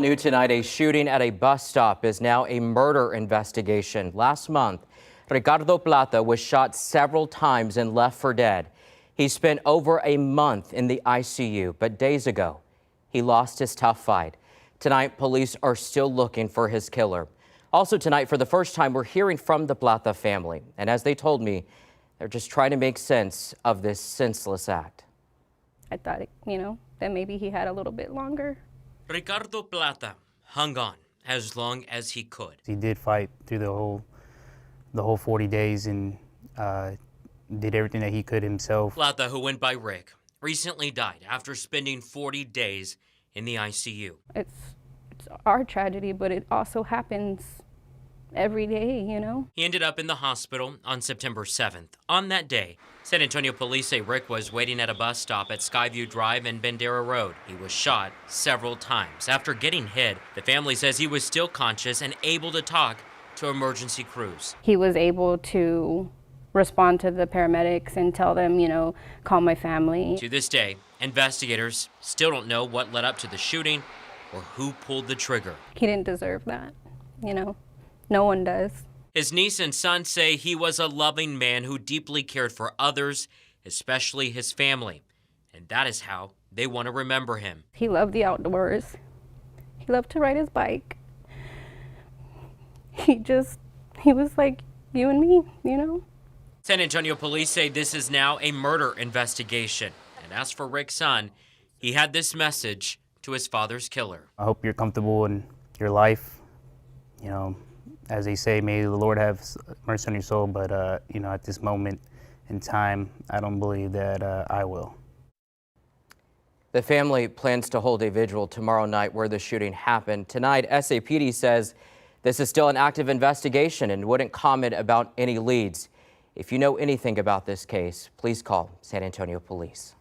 New tonight, a shooting at a bus stop is now a murder investigation. Last month, Ricardo Plata was shot several times and left for dead. He spent over a month in the ICU, but days ago, he lost his tough fight. Tonight, police are still looking for his killer. Also tonight, for the first time, we're hearing from the Plata family. And as they told me, they're just trying to make sense of this senseless act. I thought, that maybe he had a little bit longer. Ricardo Plata hung on as long as he could. He did fight through the whole 40 days and did everything that he could himself. Plata, who went by Rick, recently died after spending 40 days in the ICU. It's our tragedy, but it also happens every day, He ended up in the hospital on September 7th. On that day, San Antonio police say Rick was waiting at a bus stop at Skyview Drive and Bandera Road. He was shot several times. After getting hit, the family says he was still conscious and able to talk to emergency crews. He was able to respond to the paramedics and tell them, call my family. To this day, investigators still don't know what led up to the shooting or who pulled the trigger. He didn't deserve that, No one does. His niece and son say he was a loving man who deeply cared for others, especially his family. And that is how they want to remember him. He loved the outdoors. He loved to ride his bike. He was like you and me, San Antonio police say this is now a murder investigation. And as for Rick's son, he had this message to his father's killer. I hope you're comfortable in your life. As they say, may the Lord have mercy on your soul, but, at this moment in time, I don't believe that I will. The family plans to hold a vigil tomorrow night where the shooting happened. Tonight, SAPD says this is still an active investigation and wouldn't comment about any leads. If you know anything about this case, please call San Antonio Police.